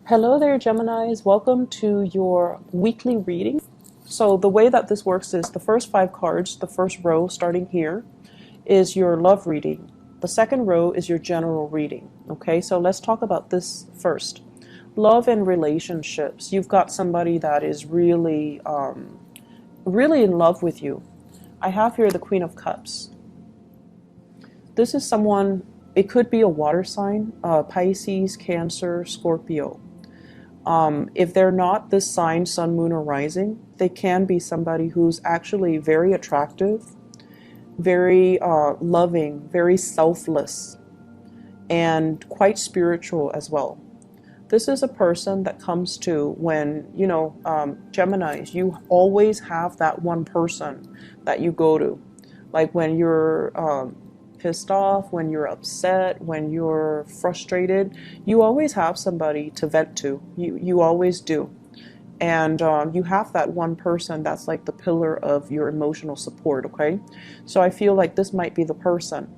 Hello there, Geminis. Welcome to your weekly reading. So the way that this works is the first 5 cards, the first row starting here, is your love reading. The second row is your general reading. Okay, so let's talk about this first. Love and relationships. You've got somebody that is really, really in love with you. I have here the Queen of Cups. This is someone, it could be a water sign, Pisces, Cancer, Scorpio. If they're not this sign, sun, moon, or rising, they can be somebody who's actually very attractive, very loving, very selfless, and quite spiritual as well. This is a person that comes to when, Geminis, you always have that one person that you go to. Like when you're pissed off, when you're upset, when you're frustrated, you always have somebody to vent to. You always do. And you have that one person that's like the pillar of your emotional support, okay? So I feel like this might be the person.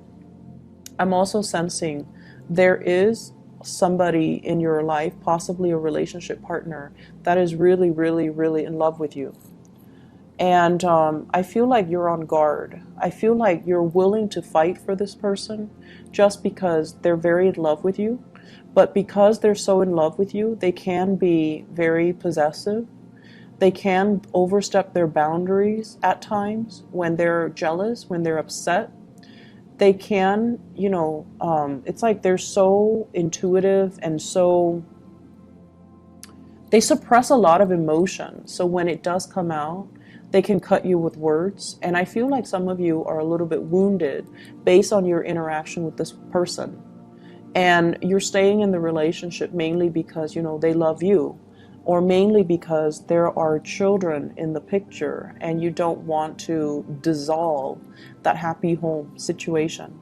I'm also sensing there is somebody in your life, possibly a relationship partner, that is really, really, really in love with you. And I feel like you're on guard. I feel like you're willing to fight for this person just because they're very in love with you. But because they're so in love with you, they can be very possessive. They can overstep their boundaries at times when they're jealous, when they're upset. They can, it's like they're so intuitive and so, they suppress a lot of emotion. So when it does come out, they can cut you with words. And I feel like some of you are a little bit wounded based on your interaction with this person. And you're staying in the relationship mainly because, they love you, or mainly because there are children in the picture and you don't want to dissolve that happy home situation.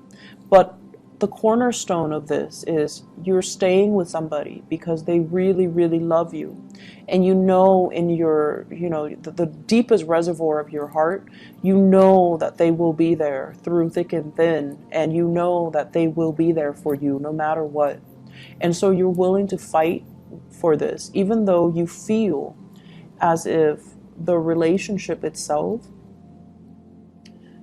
But the cornerstone of this is you're staying with somebody because they really, really love you. And in your, the deepest reservoir of your heart, that they will be there through thick and thin. And that they will be there for you no matter what. And so you're willing to fight for this, even though you feel as if the relationship itself,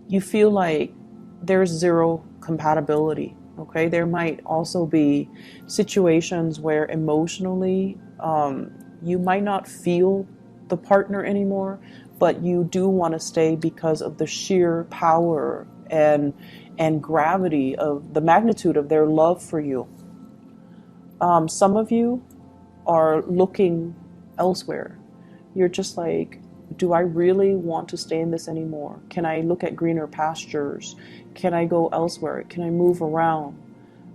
you feel like there's zero compatibility. Okay, there might also be situations where emotionally you might not feel the partner anymore, but you do want to stay because of the sheer power and gravity of the magnitude of their love for you. Some of you are looking elsewhere. You're just like, do I really want to stay in this anymore? Can I look at greener pastures? Can I go elsewhere? Can I move around?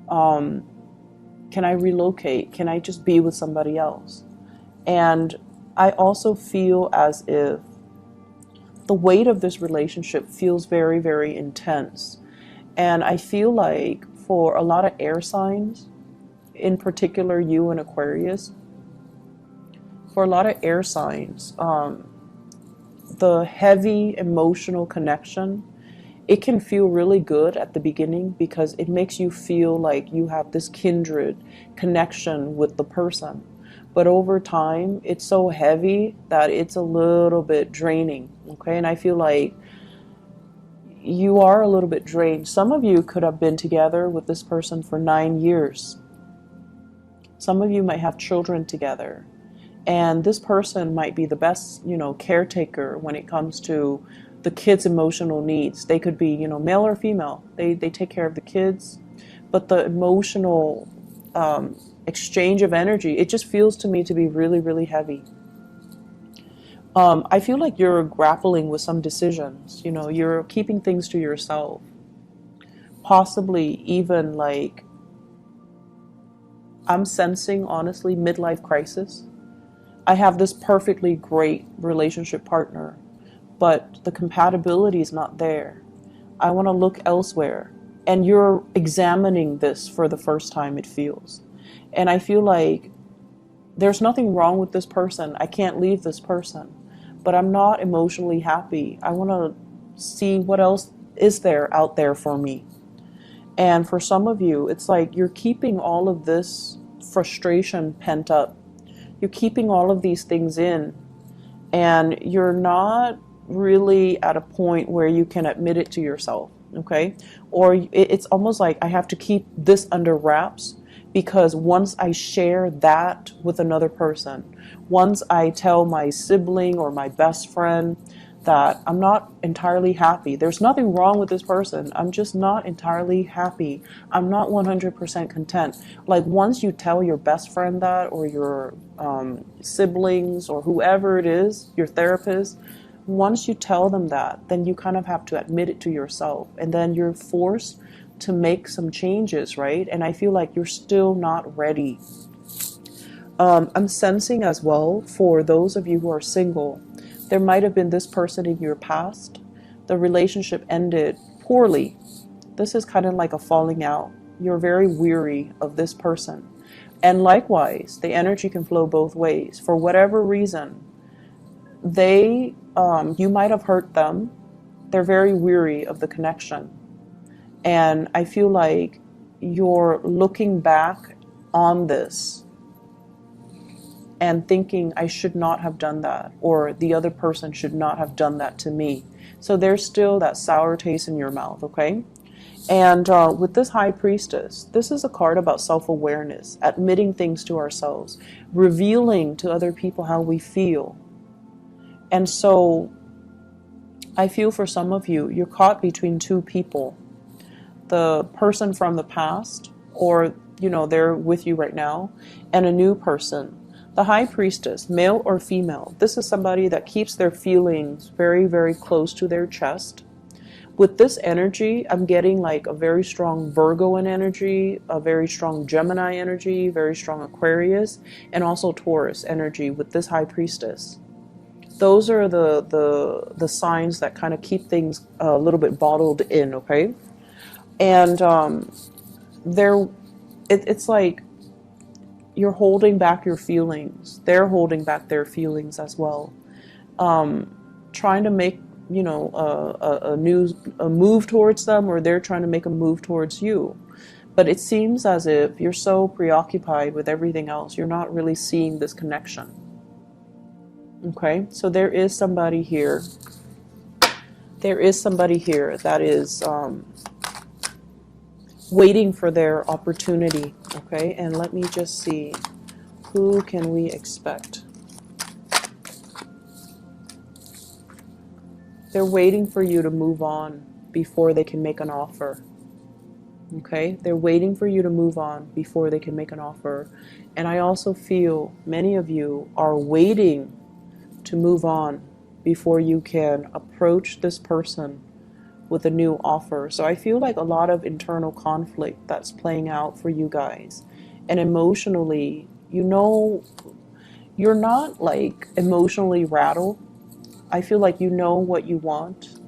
Can I relocate? Can I just be with somebody else? And I also feel as if the weight of this relationship feels very, very intense. And I feel like for a lot of air signs, in particular you and Aquarius, for a lot of air signs, the heavy emotional connection, it can feel really good at the beginning because it makes you feel like you have this kindred connection with the person. But over time, it's so heavy that it's a little bit draining, okay? And I feel like you are a little bit drained. Some of you could have been together with this person for 9 years. Some of you might have children together. And this person might be the best, caretaker when it comes to the kids' emotional needs. They could be, male or female. They take care of the kids. But the emotional exchange of energy, it just feels to me to be really, really heavy. I feel like you're grappling with some decisions. You're keeping things to yourself. Possibly even like, I'm sensing, honestly, midlife crisis. I have this perfectly great relationship partner, but the compatibility is not there. I want to look elsewhere. And you're examining this for the first time, it feels. And I feel like there's nothing wrong with this person. I can't leave this person, but I'm not emotionally happy. I want to see what else is there out there for me. And for some of you, it's like you're keeping all of this frustration pent up You're keeping all of these things in, and you're not really at a point where you can admit it to yourself, okay? Or it's almost like I have to keep this under wraps, because once I share that with another person, once I tell my sibling or my best friend that I'm not entirely happy, there's nothing wrong with this person, I'm just not entirely happy, I'm not 100% content. Like, once you tell your best friend that, or your siblings, or whoever it is, your therapist, once you tell them that, then you kind of have to admit it to yourself, and then you're forced to make some changes, right? And I feel like you're still not ready. I'm sensing as well, for those of you who are single, there might have been this person in your past. The relationship ended poorly. This is kind of like a falling out. You're very weary of this person. And likewise, the energy can flow both ways. For whatever reason, you might have hurt them. They're very weary of the connection. And I feel like you're looking back on this and thinking, I should not have done that, or the other person should not have done that to me. So there's still that sour taste in your mouth, okay? And with this High Priestess, this is a card about self-awareness, admitting things to ourselves, revealing to other people how we feel. And so I feel for some of you, you're caught between two people. The person from the past, or, you know, they're with you right now, and a new person. The High Priestess, male or female, this is somebody that keeps their feelings very, very close to their chest. With this energy, I'm getting like a very strong Virgoan energy, a very strong Gemini energy, very strong Aquarius, and also Taurus energy with this High Priestess. Those are the signs that kind of keep things a little bit bottled in, okay? And it's like you're holding back your feelings. They're holding back their feelings as well. Trying to make, you know, a move towards them, or they're trying to make a move towards you. But it seems as if you're so preoccupied with everything else, you're not really seeing this connection. Okay, so there is somebody here. There is somebody here that is waiting for their opportunity. Okay, and let me just see, who can we expect? They're waiting for you to move on before they can make an offer. Okay, they're waiting for you to move on before they can make an offer. And I also feel many of you are waiting to move on before you can approach this person with a new offer. So I feel like a lot of internal conflict that's playing out for you guys. And emotionally, you know, you're not like emotionally rattled. I feel like you know what you want,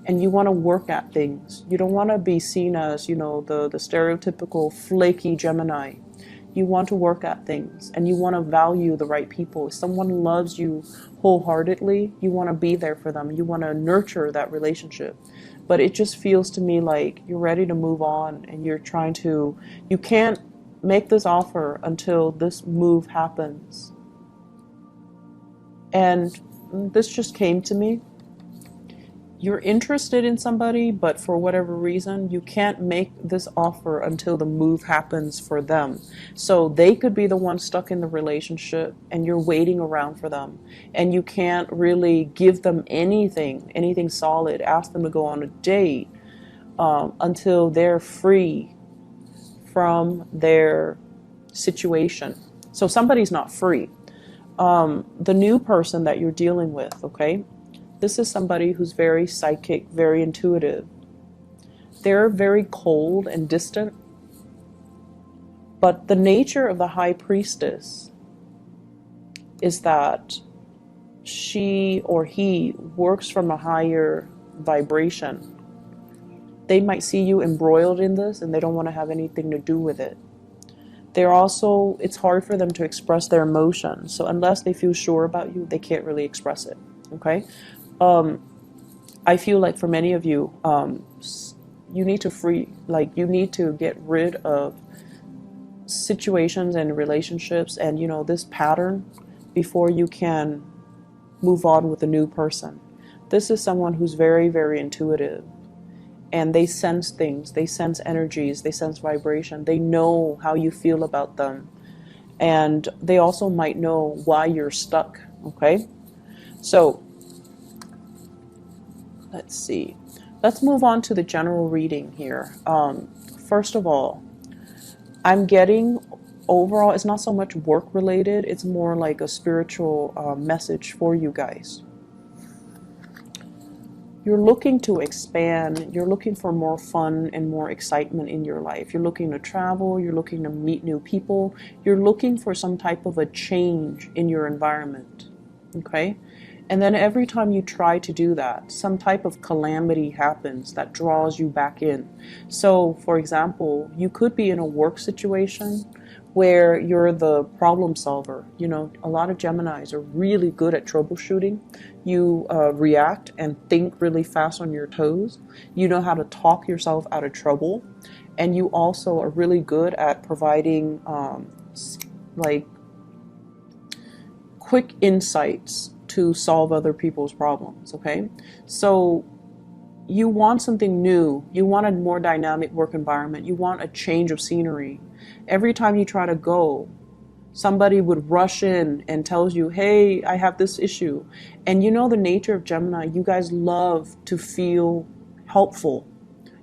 and you want to work at things. You don't want to be seen as, you know, the stereotypical flaky Gemini. You want to work at things, and you want to value the right people. If someone loves you wholeheartedly, you want to be there for them. You want to nurture that relationship. But it just feels to me like you're ready to move on, and you're trying to, you can't make this offer until this move happens. And this just came to me. You're interested in somebody, but for whatever reason, you can't make this offer until the move happens for them. So they could be the one stuck in the relationship, and you're waiting around for them. And you can't really give them anything solid, ask them to go on a date until they're free from their situation. So somebody's not free. The new person that you're dealing with, okay? This is somebody who's very psychic, very intuitive. They're very cold and distant. But the nature of the High Priestess is that she or he works from a higher vibration. They might see you embroiled in this, and they don't want to have anything to do with it. They're also, it's hard for them to express their emotions. So unless they feel sure about you, they can't really express it. Okay? I feel like for many of you, you need to get rid of situations and relationships and, you know, this pattern before you can move on with a new person. This is someone who's very, very intuitive, and they sense things, they sense energies, they sense vibration, they know how you feel about them, and they also might know why you're stuck. Okay, so let's see. Let's move on to the general reading here. First of all, I'm getting overall, it's not so much work related, it's more like a spiritual message for you guys. You're looking to expand, you're looking for more fun and more excitement in your life. You're looking to travel, you're looking to meet new people, you're looking for some type of a change in your environment. Okay? And then every time you try to do that, some type of calamity happens that draws you back in. So, for example, you could be in a work situation where you're the problem solver. You know, a lot of Geminis are really good at troubleshooting. You react and think really fast on your toes. You know how to talk yourself out of trouble. And you also are really good at providing like quick insights to solve other people's problems. Okay, so you want something new, you want a more dynamic work environment, you want a change of scenery. Every time you try to go, somebody would rush in and tells you, hey, I have this issue. And you know the nature of Gemini, you guys love to feel helpful.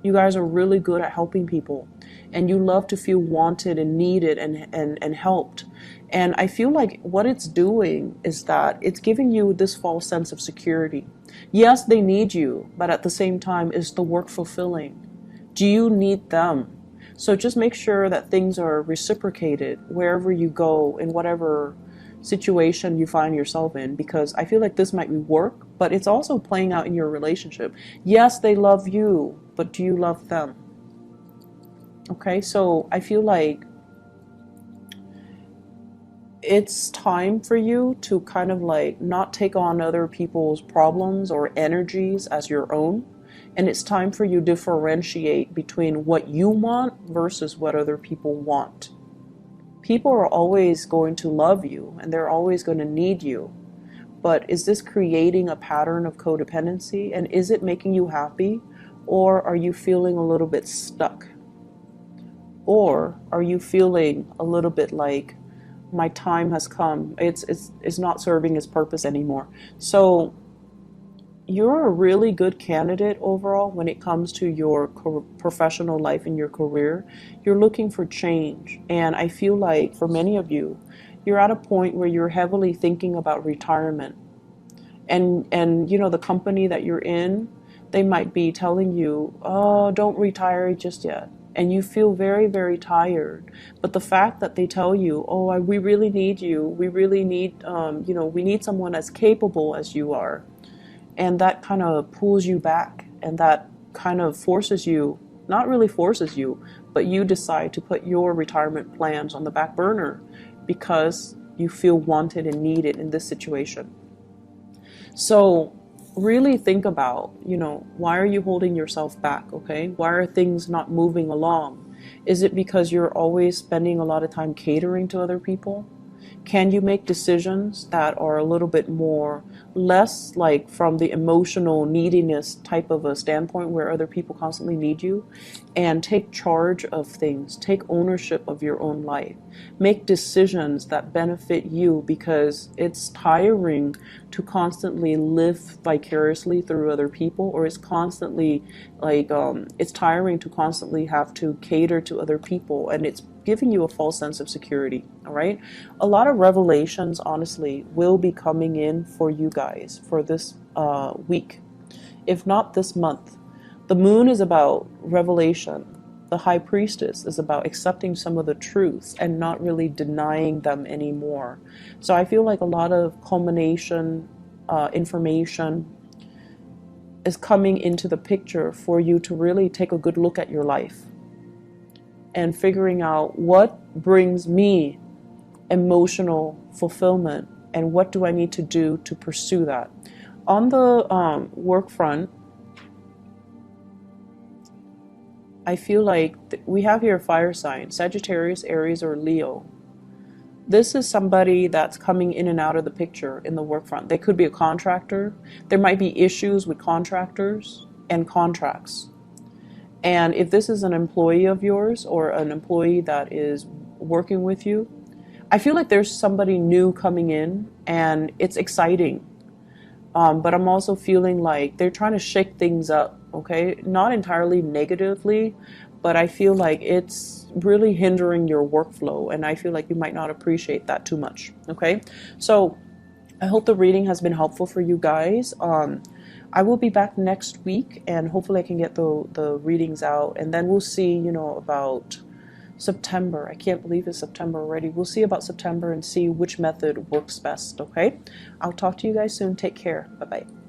You guys are really good at helping people, and you love to feel wanted and needed and helped. And I feel like what it's doing is that it's giving you this false sense of security. Yes, they need you, but at the same time, is the work fulfilling? Do you need them? So just make sure that things are reciprocated wherever you go, in whatever situation you find yourself in, because I feel like this might be work, but it's also playing out in your relationship. Yes, they love you, but do you love them? Okay, so I feel like it's time for you to kind of like not take on other people's problems or energies as your own. And it's time for you to differentiate between what you want versus what other people want. People are always going to love you and they're always going to need you. But is this creating a pattern of codependency? And is it making you happy? Or are you feeling a little bit stuck? Or are you feeling a little bit like, my time has come, it's not serving its purpose anymore? So you're a really good candidate overall when it comes to your professional life and your career. You're looking for change, and I feel like for many of you, you're at a point where you're heavily thinking about retirement. And you know, the company that you're in, they might be telling you, oh, don't retire just yet. And you feel very, very tired. But the fact that they tell you, oh, we really need you, we really need, you know, we need someone as capable as you are. And that kind of pulls you back, and that kind of forces you, not really forces you, but you decide to put your retirement plans on the back burner because you feel wanted and needed in this situation. So really think about, you know, why are you holding yourself back? Okay, why are things not moving along? Is it because you're always spending a lot of time catering to other people? Can you make decisions that are a little bit more, less like from the emotional neediness type of a standpoint where other people constantly need you, and take charge of things, take ownership of your own life, make decisions that benefit you, because it's tiring to constantly live vicariously through other people, or it's constantly like, it's tiring to constantly have to cater to other people, and it's giving you a false sense of security. All right, a lot of revelations honestly will be coming in for you guys for this week, if not this month. The moon is about revelation. The high priestess is about accepting some of the truths and not really denying them anymore. So I feel like a lot of culmination information is coming into the picture for you to really take a good look at your life and figuring out what brings me emotional fulfillment and what do I need to do to pursue that. On the work front, I feel like we have here fire signs, Sagittarius, Aries, or Leo. This is somebody that's coming in and out of the picture in the work front. They could be a contractor. There might be issues with contractors and contracts. And if this is an employee of yours or an employee that is working with you, I feel like there's somebody new coming in and it's exciting. But I'm also feeling like they're trying to shake things up, okay? Not entirely negatively, but I feel like it's really hindering your workflow, and I feel like you might not appreciate that too much, okay? So I hope the reading has been helpful for you guys. I will be back next week, and hopefully I can get the readings out, and then we'll see, you know, about September. I can't believe it's September already. We'll see about September and see which method works best, okay? I'll talk to you guys soon. Take care. Bye-bye.